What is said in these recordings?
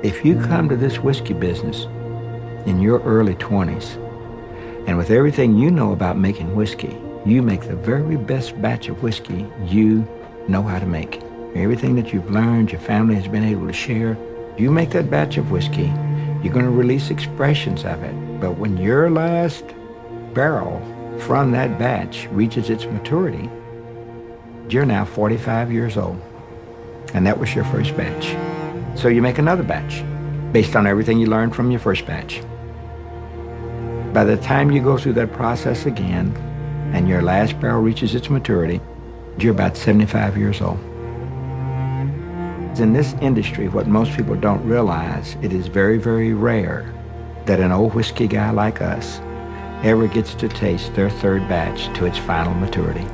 If you come to this whiskey business in your early 20s, and with everything you know about making whiskey, you make the very best batch of whiskey you know how to make. Everything that you've learned, your family has been able to share, you make that batch of whiskey, you're going to release expressions of it. But when your last barrel from that batch reaches its maturity, you're now 45 years old, and that was your first batch. So you make another batch based on everything you learned from your first batch. By the time you go through that process again, and your last barrel reaches its maturity, you're about 75 years old. In this industry, what most people don't realize, it is very, very rare that an old whiskey guy like us ever gets to taste their third batch to its final maturity.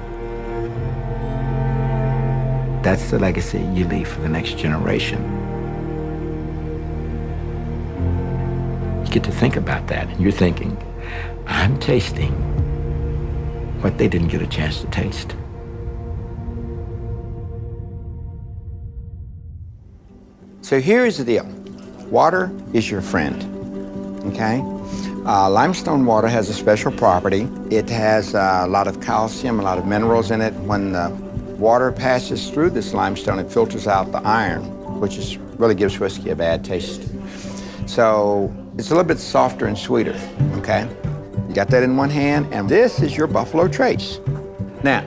That's the legacy you leave for the next generation. You get to think about that, and you're thinking, I'm tasting what they didn't get a chance to taste. So here's the deal. Water is your friend, okay? Limestone water has a special property. It has a lot of calcium, a lot of minerals in it. When the water passes through this limestone, it filters out the iron, which really gives whiskey a bad taste. So it's a little bit softer and sweeter, okay? You got that in one hand, and this is your Buffalo Trace. Now,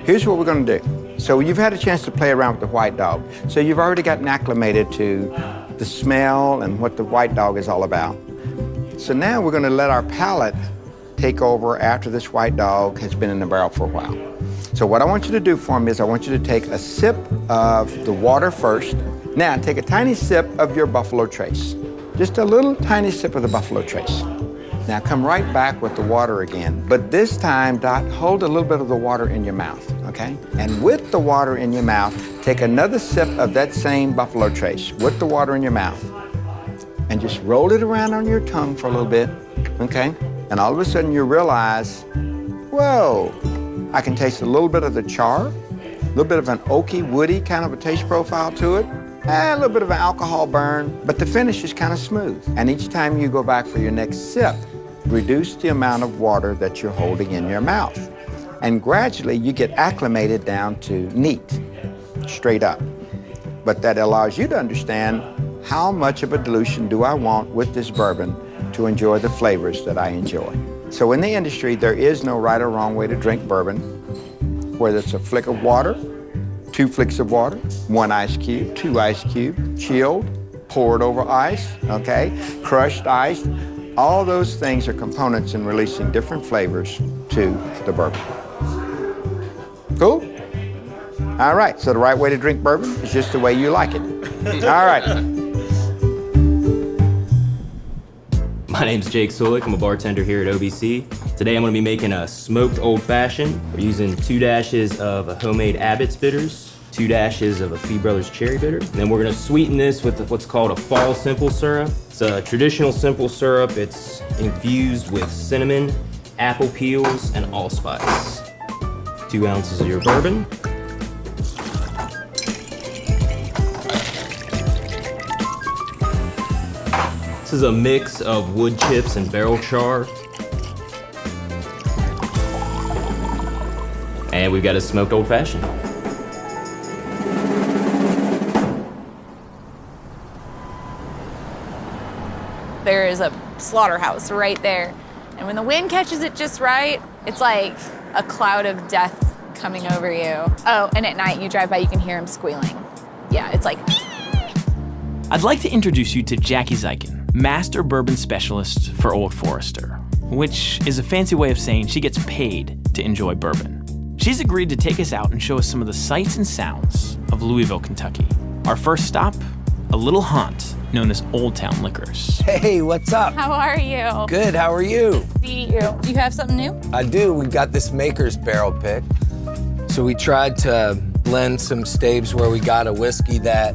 here's what we're gonna do. So you've had a chance to play around with the White Dog. So you've already gotten acclimated to the smell and what the White Dog is all about. So now we're gonna let our palate take over after this White Dog has been in the barrel for a while. So what I want you to do for me is I want you to take a sip of the water first. Now take a tiny sip of your Buffalo Trace. Just a little tiny sip of the Buffalo Trace. Now come right back with the water again, but this time, Dot, hold a little bit of the water in your mouth, okay? And with the water in your mouth, take another sip of that same Buffalo Trace with the water in your mouth. And just roll it around on your tongue for a little bit, okay? And all of a sudden you realize, whoa, I can taste a little bit of the char, a little bit of an oaky, woody kind of a taste profile to it, and a little bit of an alcohol burn, but the finish is kind of smooth. And each time you go back for your next sip, reduce the amount of water that you're holding in your mouth. And gradually you get acclimated down to neat, straight up. But that allows you to understand how much of a dilution do I want with this bourbon to enjoy the flavors that I enjoy. So in the industry, there is no right or wrong way to drink bourbon, whether it's a flick of water, 2 flicks of water, 1 ice cube, 2 ice cubes, chilled, poured over ice, okay, crushed ice. All those things are components in releasing different flavors to the bourbon. Cool? All right, so the right way to drink bourbon is just the way you like it. All right. My name's Jake Solik. I'm a bartender here at OBC. Today I'm gonna be making a smoked old fashioned. We're using 2 dashes of a homemade Abbott's bitters, 2 dashes of a Fee Brothers cherry bitter. And then we're gonna sweeten this with what's called a fall simple syrup. It's a traditional simple syrup. It's infused with cinnamon, apple peels, and allspice. 2 ounces of your bourbon. This is a mix of wood chips and barrel char. And we've got a smoked old fashioned. There is a slaughterhouse right there. And when the wind catches it just right, it's like a cloud of death coming over you. Oh, and at night you drive by, you can hear him squealing. Yeah, it's like. I'd like to introduce you to Jackie Zykan, Master Bourbon Specialist for Old Forester, which is a fancy way of saying she gets paid to enjoy bourbon. She's agreed to take us out and show us some of the sights and sounds of Louisville, Kentucky. Our first stop, a little haunt known as Old Town Liquors. Hey, what's up? How are you? Good, how are you? See you. Do you have something new? I do. We've got this Maker's Barrel Pick. So we tried to blend some staves where we got a whiskey that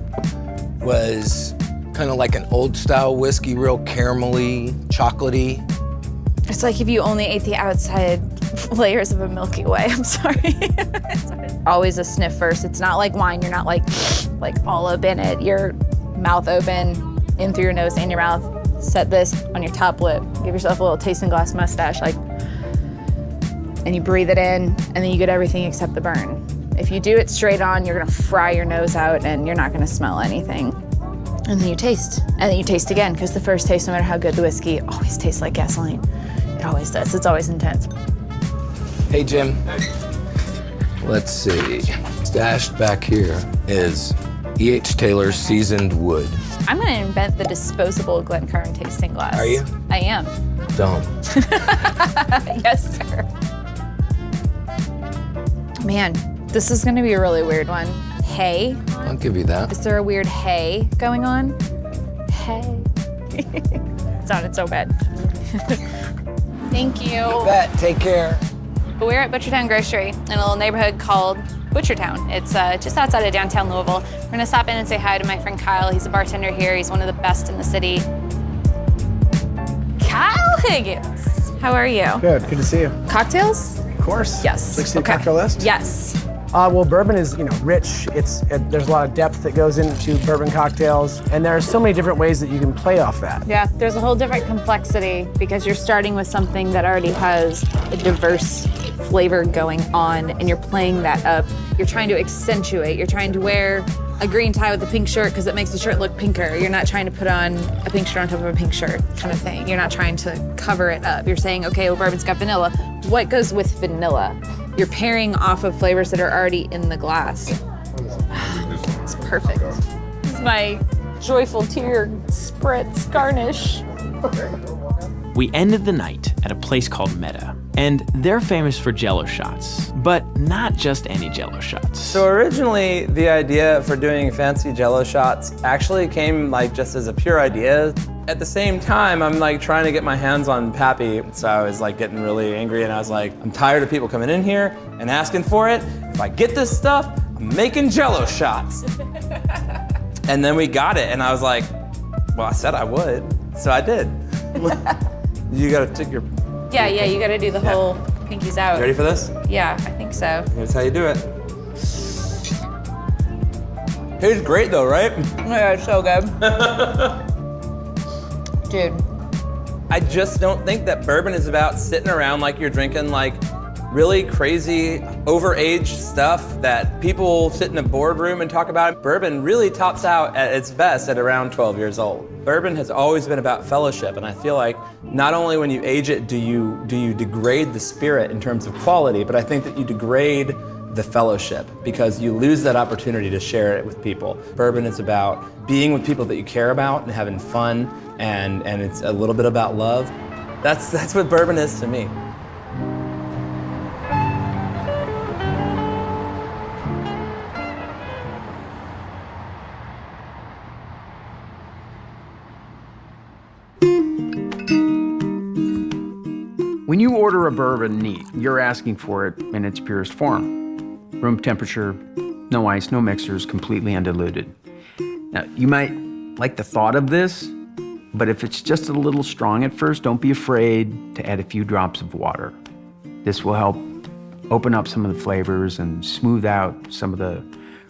was kind of like an old style whiskey, real caramelly, chocolatey. It's like if you only ate the outside layers of a Milky Way. I'm sorry. Always a sniff first. It's not like wine. You're not like all up in it. You're mouth open, in through your nose and your mouth. Set this on your top lip. Give yourself a little tasting glass mustache, like, and you breathe it in, and then you get everything except the burn. If you do it straight on, you're gonna fry your nose out and you're not gonna smell anything. And then you taste, and then you taste again, because the first taste, no matter how good the whiskey, always tastes like gasoline. It always does, it's always intense. Hey, Jim. Let's see. Stashed back here is E.H. Taylor's Seasoned Wood. I'm gonna invent the disposable Glencairn tasting glass. Are you? I am. Don't. Yes, sir. Man, this is gonna be a really weird one. Hay. I'll give you that. Is there a weird hay going on? Hay. It sounded so bad. Thank you. Bet. Take care. But we're at Butchertown Grocery in a little neighborhood called Butchertown. It's just outside of downtown Louisville. We're gonna stop in and say hi to my friend Kyle. He's a bartender here. He's one of the best in the city. Kyle Higgins, how are you? Good to see you. Cocktails? Of course. Yes. Like to see the cocktail list? Yes. Well, bourbon is, rich. There's a lot of depth that goes into bourbon cocktails, and there are so many different ways that you can play off that. Yeah, there's a whole different complexity because you're starting with something that already has a diverse flavor going on, and you're playing that up. You're trying to accentuate. You're trying to wear a green tie with a pink shirt because it makes the shirt look pinker. You're not trying to put on a pink shirt on top of a pink shirt kind of thing. You're not trying to cover it up. You're saying, okay, well, bourbon's got vanilla. What goes with vanilla? You're pairing off of flavors that are already in the glass. It's perfect. This is my joyful tear spritz garnish. We ended the night at a place called Meta, and they're famous for Jell-O shots, but not just any Jell-O shots. So originally, the idea for doing fancy Jell-O shots actually came just as a pure idea. At the same time, I'm trying to get my hands on Pappy, so I was getting really angry, and I was like, I'm tired of people coming in here and asking for it. If I get this stuff, I'm making Jell-O shots. And then we got it, and I was like, well, I said I would, so I did. You gotta take your... Yeah, you gotta do the whole pinkies out. You ready for this? Yeah, I think so. Here's how you do it. Tastes great though, right? Oh my God, it's so good. Dude. I just don't think that bourbon is about sitting around like you're drinking really crazy, overaged stuff that people sit in a boardroom and talk about. Bourbon really tops out at its best at around 12 years old. Bourbon has always been about fellowship, and I feel like not only when you age it do you degrade the spirit in terms of quality, but I think that you degrade the fellowship because you lose that opportunity to share it with people. Bourbon is about being with people that you care about and having fun, and it's a little bit about love. That's what bourbon is to me. When you order a bourbon neat, you're asking for it in its purest form. Room temperature, no ice, no mixers, completely undiluted. Now, you might like the thought of this, but if it's just a little strong at first, don't be afraid to add a few drops of water. This will help open up some of the flavors and smooth out some of the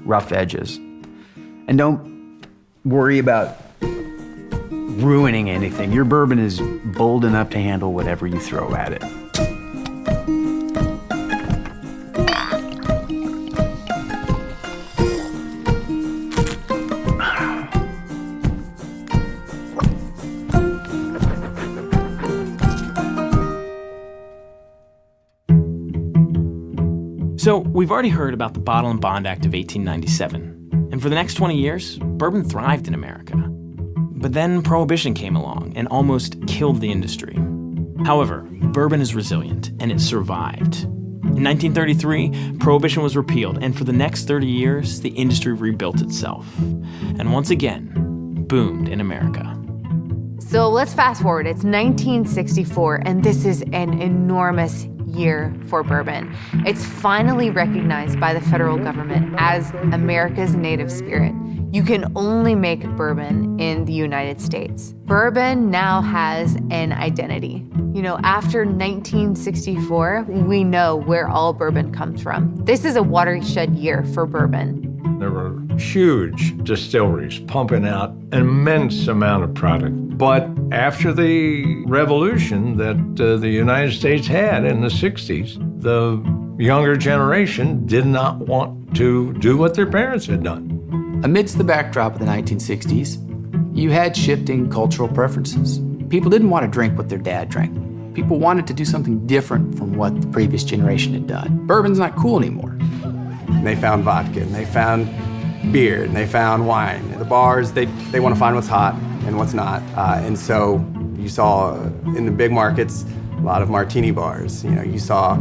rough edges. And don't worry about ruining anything. Your bourbon is bold enough to handle whatever you throw at it. So we've already heard about the Bottle and Bond Act of 1897, and for the next 20 years, bourbon thrived in America. But then Prohibition came along and almost killed the industry. However, bourbon is resilient, and it survived. In 1933, Prohibition was repealed, and for the next 30 years, the industry rebuilt itself. And once again, boomed in America. So let's fast forward. It's 1964, and this is an enormous year for bourbon. It's finally recognized by the federal government as America's native spirit. You can only make bourbon in the United States. Bourbon now has an identity. After 1964, we know where all bourbon comes from. This is a watershed year for bourbon. There were huge distilleries pumping out an immense amount of product. But after the revolution that the United States had in the 60s, the younger generation did not want to do what their parents had done. Amidst the backdrop of the 1960s, you had shifting cultural preferences. People didn't want to drink what their dad drank. People wanted to do something different from what the previous generation had done. Bourbon's not cool anymore. They found vodka, and they found beer, and they found wine. The bars, they want to find what's hot and what's not. And so you saw in the big markets a lot of martini bars. You know, you saw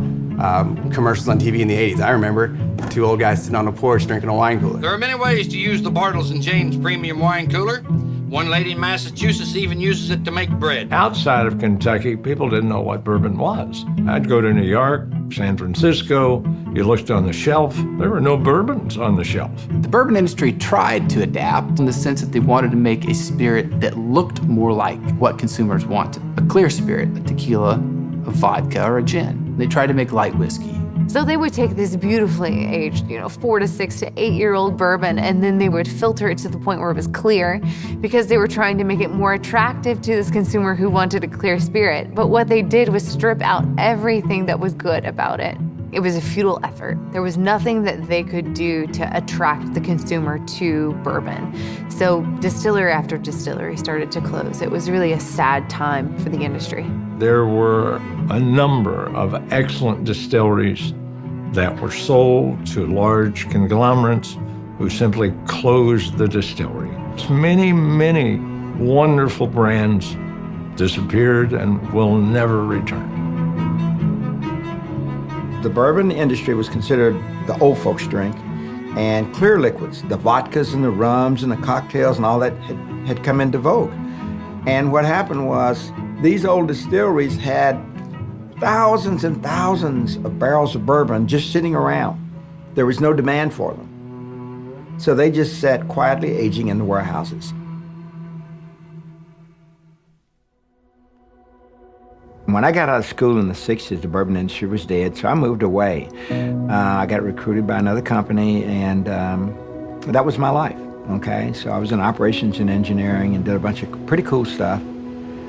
commercials on TV in the 80s. I remember two old guys sitting on a porch drinking a wine cooler. There are many ways to use the Bartles & James Premium Wine Cooler. One lady in Massachusetts even uses it to make bread. Outside of Kentucky, people didn't know what bourbon was. I'd go to New York, San Francisco, you looked on the shelf, there were no bourbons on the shelf. The bourbon industry tried to adapt in the sense that they wanted to make a spirit that looked more like what consumers wanted. A clear spirit, a tequila, a vodka, or a gin. They tried to make light whiskey. So they would take this beautifully aged, 4 to 6 to 8-year-old bourbon, and then they would filter it to the point where it was clear because they were trying to make it more attractive to this consumer who wanted a clear spirit. But what they did was strip out everything that was good about it. It was a futile effort. There was nothing that they could do to attract the consumer to bourbon. So distillery after distillery started to close. It was really a sad time for the industry. There were a number of excellent distilleries that were sold to large conglomerates who simply closed the distillery. Many, many wonderful brands disappeared and will never return. The bourbon industry was considered the old folks' drink, and clear liquids, the vodkas and the rums and the cocktails and all that had come into vogue. And what happened was these old distilleries had thousands and thousands of barrels of bourbon just sitting around. There was no demand for them. So they just sat quietly aging in the warehouses. When I got out of school in the 60s, the bourbon industry was dead, so I moved away. I got recruited by another company, and that was my life, okay? So I was in operations and engineering and did a bunch of pretty cool stuff.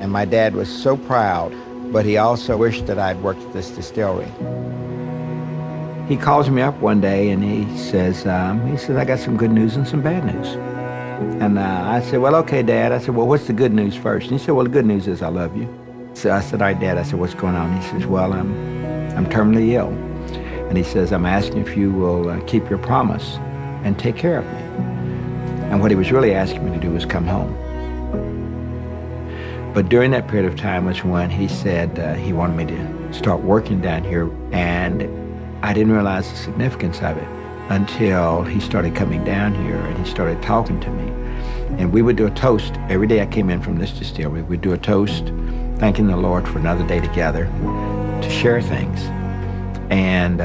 And my dad was so proud, but he also wished that I'd worked at this distillery. He calls me up one day and he says, I got some good news and some bad news. And I said, well, okay, Dad. I said, well, what's the good news first? And he said, well, the good news is I love you. So I said, all right, Dad. I said, what's going on? He says, well, I'm terminally ill. And he says, I'm asking if you will keep your promise and take care of me. And what he was really asking me to do was come home. But during that period of time was when he said he wanted me to start working down here, and I didn't realize the significance of it until he started coming down here and he started talking to me. And we would do a toast. Every day I came in from this distillery, we'd do a toast, thanking the Lord for another day together to share things. And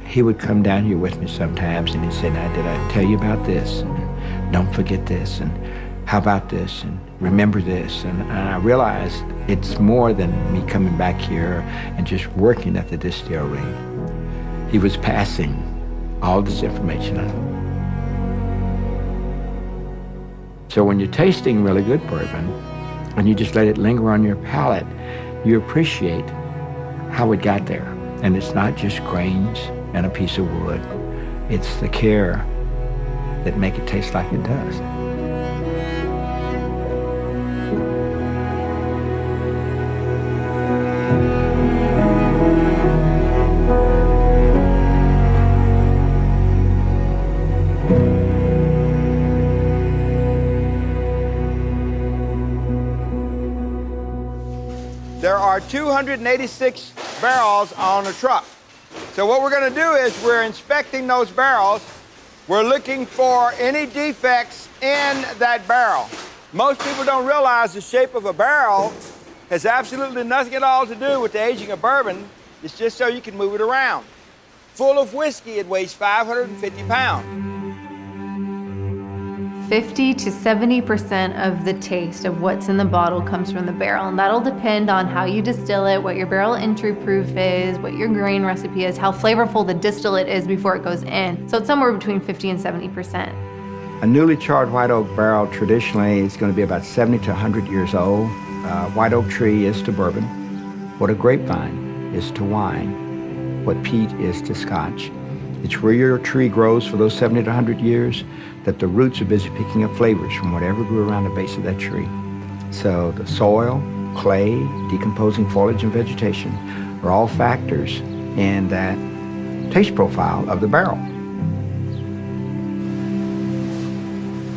he would come down here with me sometimes and he'd say, now, did I tell you about this? And don't forget this. And how about this? And remember this. And I realized it's more than me coming back here and just working at the distillery. He was passing all this information on. So when you're tasting really good bourbon and you just let it linger on your palate, you appreciate how it got there. And it's not just grains and a piece of wood. It's the care that make it taste like it does. There are 286 barrels on the truck. So what we're going to do is we're inspecting those barrels. We're looking for any defects in that barrel. Most people don't realize the shape of a barrel has absolutely nothing at all to do with the aging of bourbon. It's just so you can move it around. Full of whiskey, it weighs 550 pounds. 50 to 70% of the taste of what's in the bottle comes from the barrel, and that'll depend on how you distill it, what your barrel entry proof is, what your grain recipe is, how flavorful the distillate is before it goes in. So it's somewhere between 50 and 70%. A newly charred white oak barrel traditionally is going to be about 70 to 100 years old. White oak tree is to bourbon what a grapevine is to wine, what peat is to scotch. It's where your tree grows for those 70 to 100 years that the roots are busy picking up flavors from whatever grew around the base of that tree. So the soil, clay, decomposing foliage, and vegetation are all factors in that taste profile of the barrel.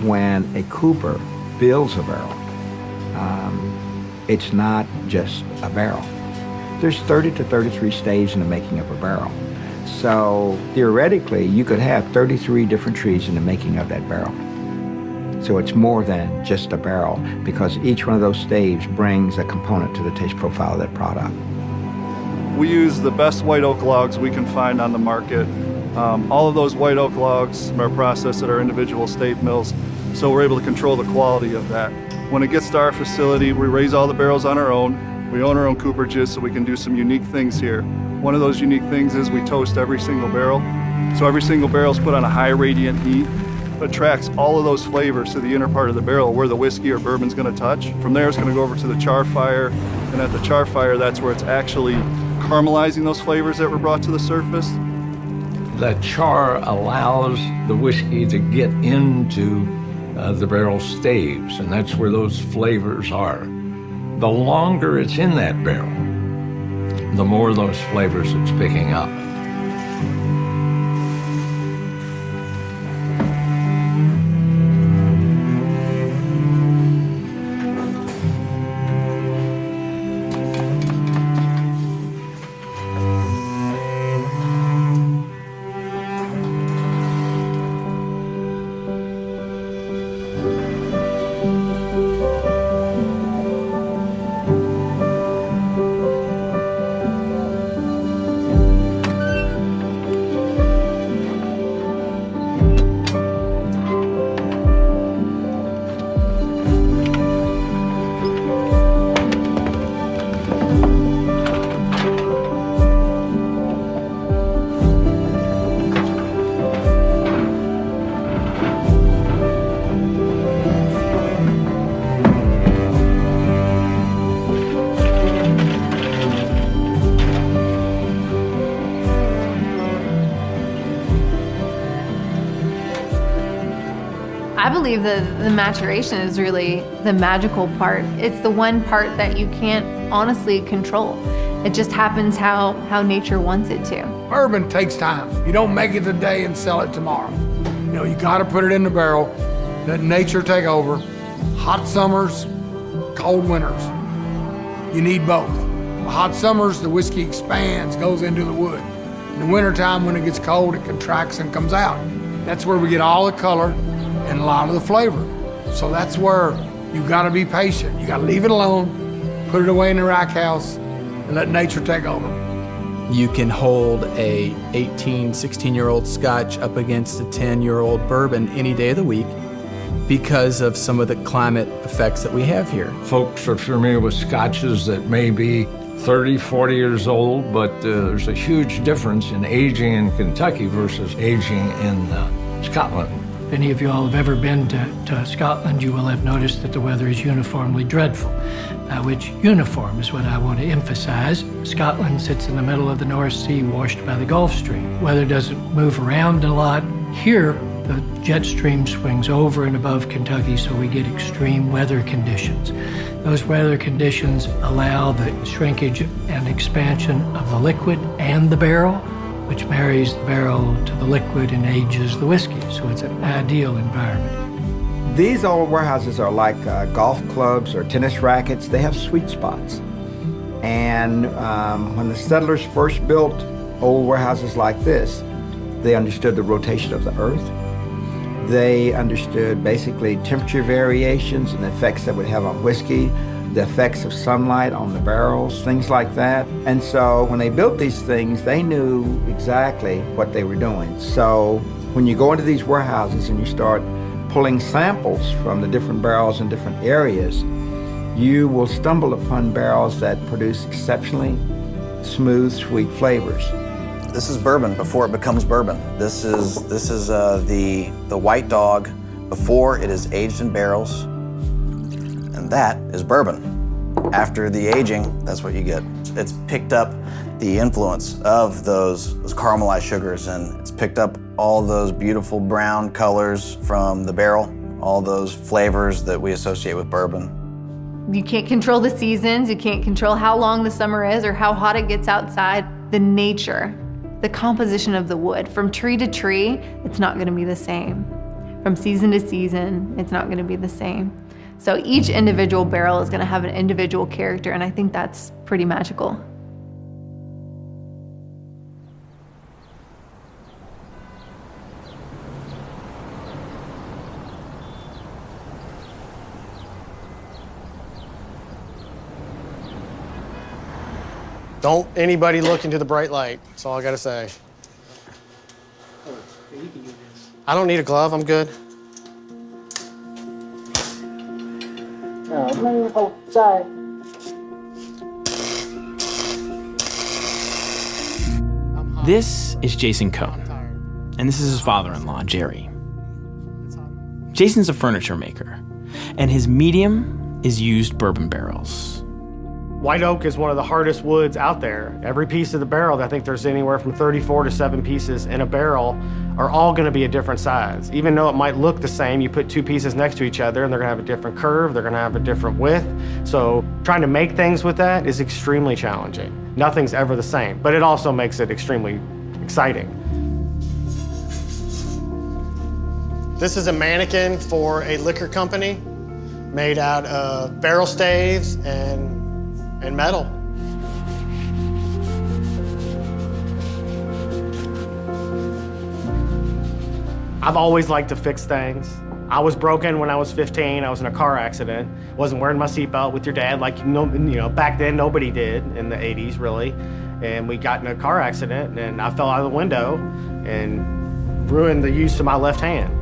When a cooper builds a barrel, it's not just a barrel. There's 30 to 33 stages in the making of a barrel. So theoretically, you could have 33 different trees in the making of that barrel. So it's more than just a barrel because each one of those staves brings a component to the taste profile of that product. We use the best white oak logs we can find on the market. All of those white oak logs are processed at our individual stave mills, so we're able to control the quality of that. When it gets to our facility, we raise all the barrels on our own. We own our own cooperages, so we can do some unique things here. One of those unique things is we toast every single barrel. So every single barrel is put on a high radiant heat that tracks all of those flavors to the inner part of the barrel where the whiskey or bourbon's going to touch. From there, it's going to go over to the char fire, and at the char fire, that's where it's actually caramelizing those flavors that were brought to the surface. The char allows the whiskey to get into the barrel staves, and that's where those flavors are. The longer it's in that barrel, the more those flavors it's picking up. I believe the maturation is really the magical part. It's the one part that you can't honestly control. It just happens how nature wants it to. Bourbon takes time. You don't make it today and sell it tomorrow. You know, you gotta put it in the barrel, let nature take over. Hot summers, cold winters. You need both. Hot summers, the whiskey expands, goes into the wood. In the wintertime, when it gets cold, it contracts and comes out. That's where we get all the color and a lot of the flavor. So that's where you gotta be patient. You gotta leave it alone, put it away in the rack house, and let nature take over. You can hold a 18, 16-year-old Scotch up against a 10-year-old bourbon any day of the week because of some of the climate effects that we have here. Folks are familiar with scotches that may be 30, 40 years old, but there's a huge difference in aging in Kentucky versus aging in Scotland. If any of you all have ever been to Scotland, you will have noticed that the weather is uniformly dreadful, which uniform is what I want to emphasize. Scotland sits in the middle of the North Sea, washed by the Gulf Stream. Weather doesn't move around a lot. Here, the jet stream swings over and above Kentucky, so we get extreme weather conditions. Those weather conditions allow the shrinkage and expansion of the liquid and the barrel, which marries the barrel to the liquid and ages the whiskey, so it's an ideal environment. These old warehouses are like golf clubs or tennis rackets. They have sweet spots. And when the settlers first built old warehouses like this, they understood the rotation of the earth. They understood basically temperature variations and the effects that would have on whiskey, the effects of sunlight on the barrels, things like that. And so when they built these things, they knew exactly what they were doing. So when you go into these warehouses and you start pulling samples from the different barrels in different areas, you will stumble upon barrels that produce exceptionally smooth, sweet flavors. This is bourbon before it becomes bourbon. This is the White Dog before it is aged in barrels, and that is bourbon. After the aging, that's what you get. It's picked up the influence of those caramelized sugars, and it's picked up all those beautiful brown colors from the barrel, all those flavors that we associate with bourbon. You can't control the seasons, you can't control how long the summer is or how hot it gets outside. The nature, the composition of the wood, from tree to tree, it's not gonna be the same. From season to season, it's not gonna be the same. So each individual barrel is gonna have an individual character, and I think that's pretty magical. Don't anybody look into the bright light. That's all I gotta say. I don't need a glove, I'm good. Sorry. This is Jason Cohn, and this is his father-in-law, Jerry. Jason's a furniture maker, and his medium is used bourbon barrels. White oak is one of the hardest woods out there. Every piece of the barrel, I think there's anywhere from 34 to 7 pieces in a barrel, are all gonna be a different size. Even though it might look the same, you put 2 pieces next to each other and they're gonna have a different curve, they're gonna have a different width. So trying to make things with that is extremely challenging. Nothing's ever the same, but it also makes it extremely exciting. This is a mannequin for a liquor company made out of barrel staves and metal. I've always liked to fix things. I was broken when I was 15. I was in a car accident. Wasn't wearing my seatbelt with your dad like, you know, back then nobody did in the 80s really. And we got in a car accident and I fell out of the window and ruined the use of my left hand.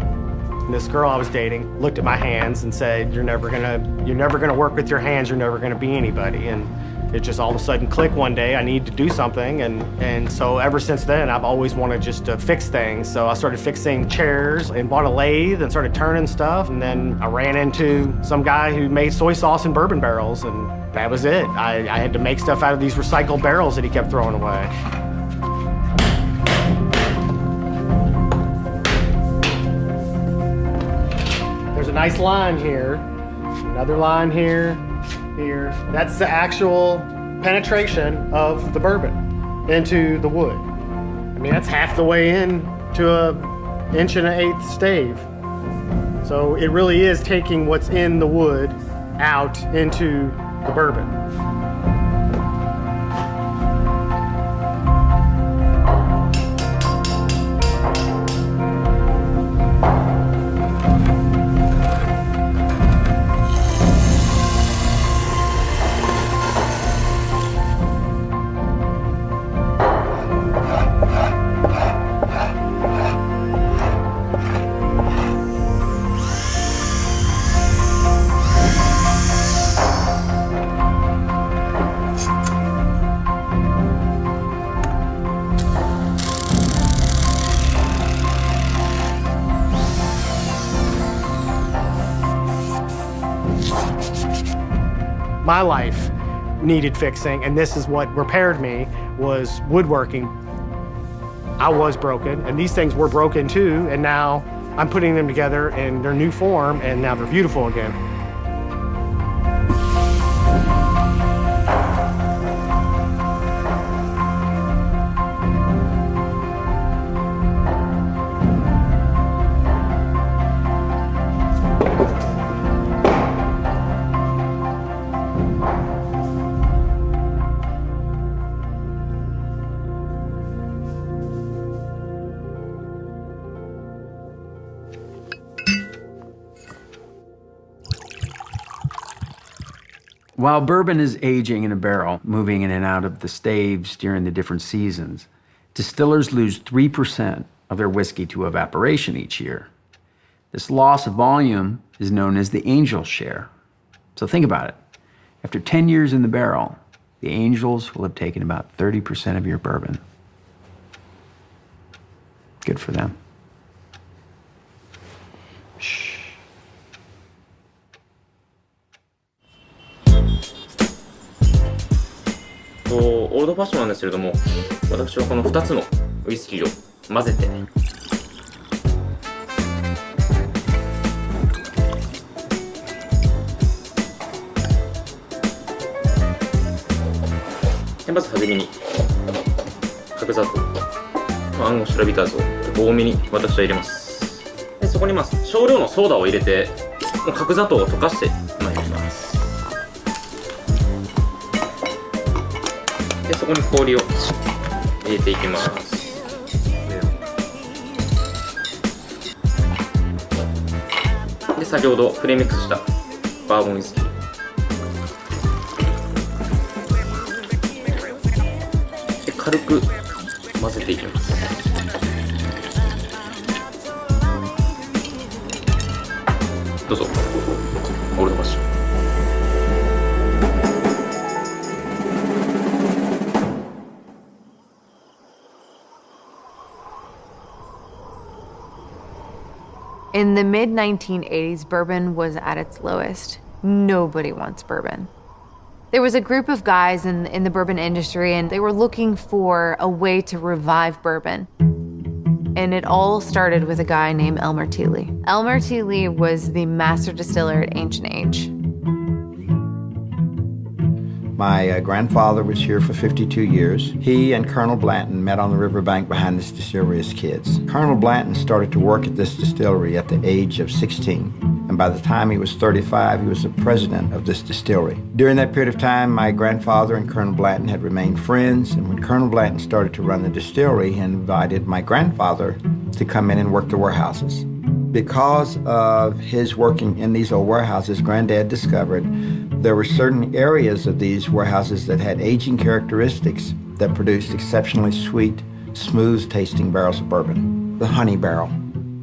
And this girl I was dating looked at my hands and said, you're never gonna work with your hands, you're never gonna be anybody. And it just all of a sudden clicked one day, I need to do something. And so ever since then, I've always wanted just to fix things. So I started fixing chairs and bought a lathe and started turning stuff. And then I ran into some guy who made soy sauce in bourbon barrels, and that was it. I had to make stuff out of these recycled barrels that he kept throwing away. There's a nice line here, another line here, here. That's the actual penetration of the bourbon into the wood. I mean, that's half the way in to a 1 1/8" stave. So it really is taking what's in the wood out into the bourbon. My life needed fixing, and this is what repaired me, was woodworking. I was broken, and these things were broken too, and now I'm putting them together in their new form, and now they're beautiful again. While bourbon is aging in a barrel, moving in and out of the staves during the different seasons, distillers lose 3% of their whiskey to evaporation each year. This loss of volume is known as the angel share. So think about it. After 10 years in the barrel, the angels will have taken about 30% of your bourbon. Good for them.オールドファッションなんですけれども、私はこの2つのウイスキーを混ぜてで、まず初めに角砂糖、暗号シラビターズをちょっと多めに私は入れます。でそこに少量のソーダを入れて、もう角砂糖を溶かしてまいります。でそこに氷を入れていきます。で先ほどプレミックスしたバーボンウイスキー、で軽く混ぜていきます。どうぞ、オールドファッション。In the mid-1980s, bourbon was at its lowest. Nobody wants bourbon. There was a group of guys in the bourbon industry, and they were looking for a way to revive bourbon. And it all started with a guy named Elmer T. Lee. Elmer T. Lee was the master distiller at Ancient Age. My grandfather was here for 52 years. He and Colonel Blanton met on the riverbank behind this distillery as kids. Colonel Blanton started to work at this distillery at the age of 16. And by the time he was 35, he was the president of this distillery. During that period of time, my grandfather and Colonel Blanton had remained friends. And when Colonel Blanton started to run the distillery, he invited my grandfather to come in and work the warehouses. Because of his working in these old warehouses, Granddad discovered there were certain areas of these warehouses that had aging characteristics that produced exceptionally sweet, smooth-tasting barrels of bourbon. The honey barrel.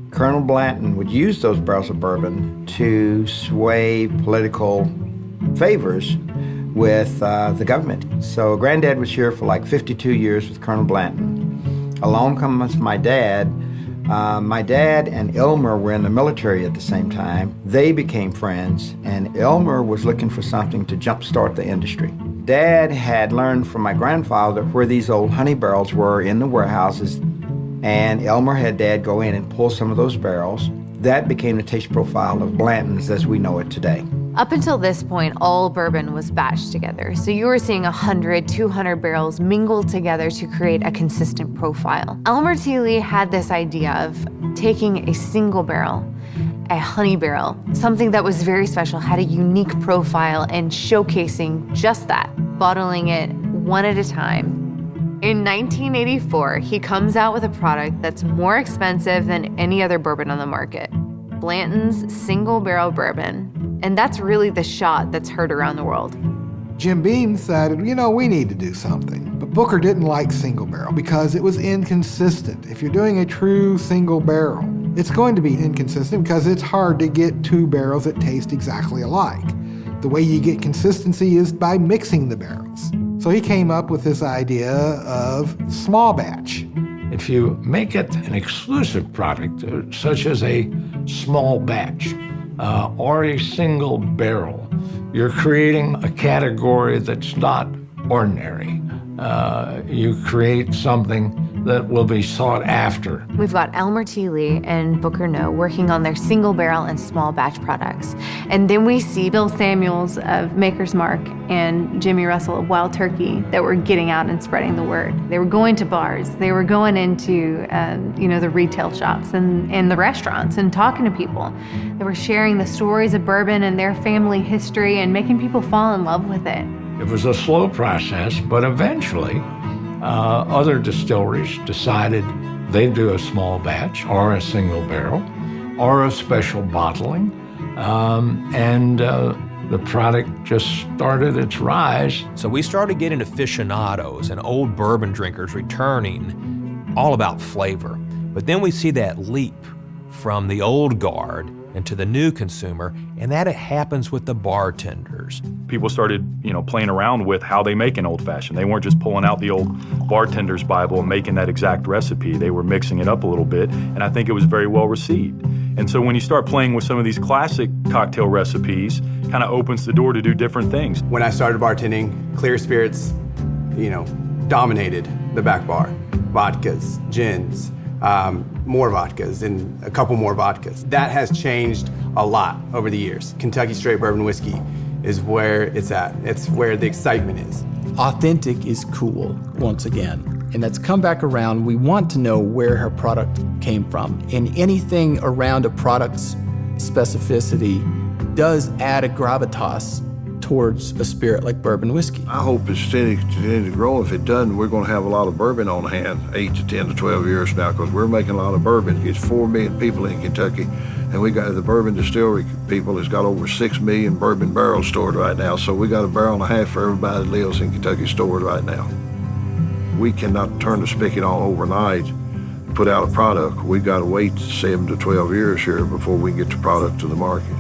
Colonel Blanton would use those barrels of bourbon to sway political favors with the government. So Granddad was here for like 52 years with Colonel Blanton. Along comes my dad. My dad and Elmer were in the military at the same time. They became friends, and Elmer was looking for something to jumpstart the industry. Dad had learned from my grandfather where these old honey barrels were in the warehouses, and Elmer had Dad go in and pull some of those barrels. That became the taste profile of Blanton's as we know it today. Up until this point, all bourbon was batched together. So you were seeing 100, 200 barrels mingled together to create a consistent profile. Elmer T. Lee had this idea of taking a single barrel, a honey barrel, something that was very special, had a unique profile, and showcasing just that, bottling it one at a time. In 1984, he comes out with a product that's more expensive than any other bourbon on the market, Blanton's Single Barrel Bourbon. And that's really the shot that's heard around the world. Jim Beam decided, we need to do something. But Booker didn't like single barrel because it was inconsistent. If you're doing a true single barrel, it's going to be inconsistent because it's hard to get two barrels that taste exactly alike. The way you get consistency is by mixing the barrels. So he came up with this idea of small batch. If you make it an exclusive product, such as a small batch, or a single barrel, you're creating a category that's not ordinary. You create something that will be sought after. We've got Elmer T. Lee and Booker Noe working on their single barrel and small batch products. And then we see Bill Samuels of Maker's Mark and Jimmy Russell of Wild Turkey that were getting out and spreading the word. They were going to bars. They were going into, the retail shops and the restaurants and talking to people. They were sharing the stories of bourbon and their family history and making people fall in love with it. It was a slow process, but eventually other distilleries decided they'd do a small batch or a single barrel or a special bottling, and the product just started its rise. So we started getting aficionados and old bourbon drinkers returning, all about flavor. But then we see that leap from the old guard and to the new consumer, and that it happens with the bartenders. People started, playing around with how they make an old fashioned. They weren't just pulling out the old bartender's Bible and making that exact recipe. They were mixing it up a little bit, and I think it was very well received. And so when you start playing with some of these classic cocktail recipes, kind of opens the door to do different things. When I started bartending, clear spirits, dominated the back bar. Vodkas, gins, more vodkas, and a couple more vodkas. That has changed a lot over the years. Kentucky Straight Bourbon Whiskey is where it's at. It's where the excitement is. Authentic is cool, once again. And that's come back around. We want to know where her product came from. And anything around a product's specificity does add a gravitas towards a spirit like bourbon whiskey. I hope it's continue to grow. If it doesn't, we're going to have a lot of bourbon on hand 8 to 10 to 12 years now, because we're making a lot of bourbon. It's 4 million people in Kentucky, and we got the bourbon distillery people has got over 6 million bourbon barrels stored right now. So we got a barrel and a half for everybody that lives in Kentucky stored right now. We cannot turn the spigot on overnight, put out a product. We got to wait 7 to 12 years here before we can get the product to the market.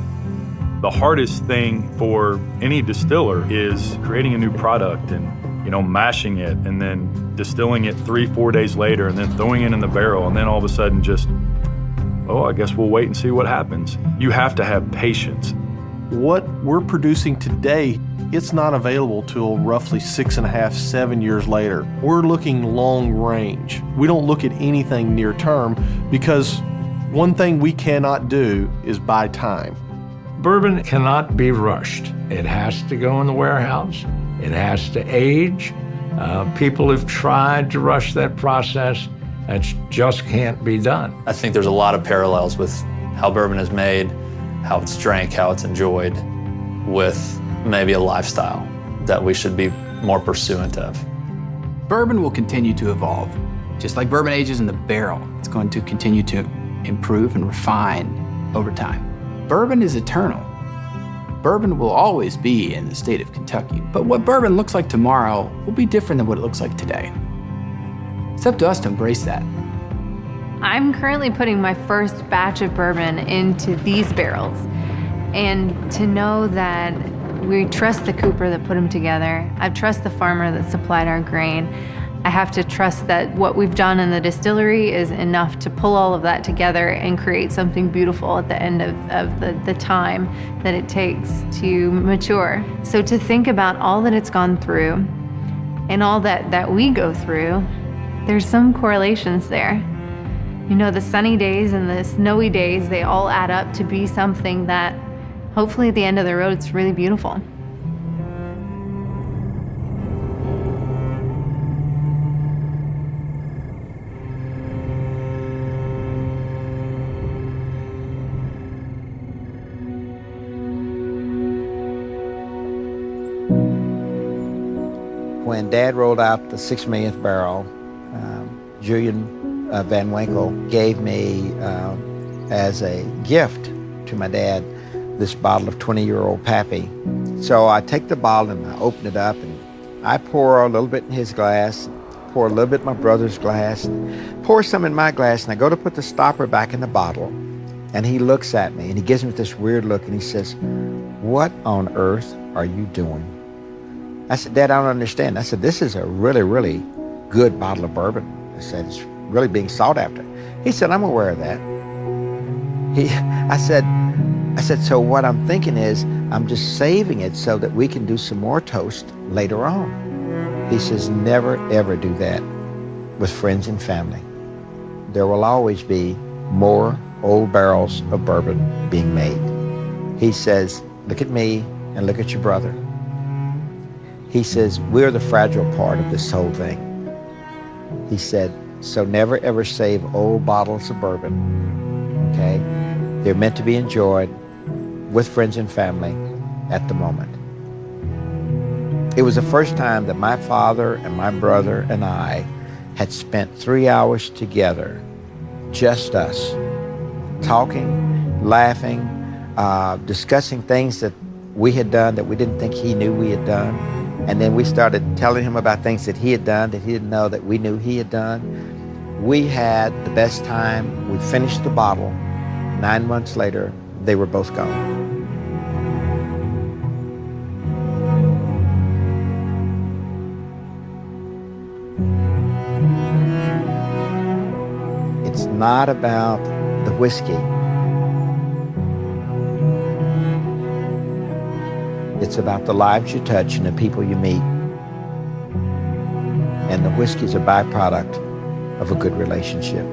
The hardest thing for any distiller is creating a new product and, mashing it and then distilling it 3-4 days later and then throwing it in the barrel and then all of a sudden just, I guess we'll wait and see what happens. You have to have patience. What we're producing today, it's not available till roughly 6.5, 7 years later. We're looking long range. We don't look at anything near term because one thing we cannot do is buy time. Bourbon cannot be rushed. It has to go in the warehouse. It has to age. People have tried to rush that process. That just can't be done. I think there's a lot of parallels with how bourbon is made, how it's drank, how it's enjoyed, with maybe a lifestyle that we should be more pursuant of. Bourbon will continue to evolve. Just like bourbon ages in the barrel, it's going to continue to improve and refine over time. Bourbon is eternal. Bourbon will always be in the state of Kentucky, but what bourbon looks like tomorrow will be different than what it looks like today. It's up to us to embrace that. I'm currently putting my first batch of bourbon into these barrels, and to know that we trust the cooper that put them together, I trust the farmer that supplied our grain, I have to trust that what we've done in the distillery is enough to pull all of that together and create something beautiful at the end of the time that it takes to mature. So to think about all that it's gone through and all that we go through, there's some correlations there. The sunny days and the snowy days, they all add up to be something that hopefully at the end of the road, it's really beautiful. When Dad rolled out the 6 millionth barrel, Julian Van Winkle gave me, as a gift to my dad, this bottle of 20-year-old Pappy. So I take the bottle and I open it up and I pour a little bit in his glass, pour a little bit in my brother's glass, pour some in my glass, and I go to put the stopper back in the bottle. And he looks at me and he gives me this weird look and he says, "What on earth are you doing?" I said, "Dad, I don't understand." I said, "This is a really, really good bottle of bourbon." I said, "It's really being sought after." He said, "I'm aware of that." I said, "So what I'm thinking is I'm just saving it so that we can do some more toast later on." He says, "Never, ever do that with friends and family. There will always be more old barrels of bourbon being made." He says, "Look at me and look at your brother." He says, "We're the fragile part of this whole thing." He said, "So never ever save old bottles of bourbon, okay? They're meant to be enjoyed with friends and family at the moment." It was the first time that my father and my brother and I had spent 3 hours together, just us, talking, laughing, discussing things that we had done that we didn't think he knew we had done. And then we started telling him about things that he had done that he didn't know that we knew he had done. We had the best time. We finished the bottle. 9 months later, they were both gone. It's not about the whiskey. It's about the lives you touch and the people you meet. And the whiskey's a byproduct of a good relationship.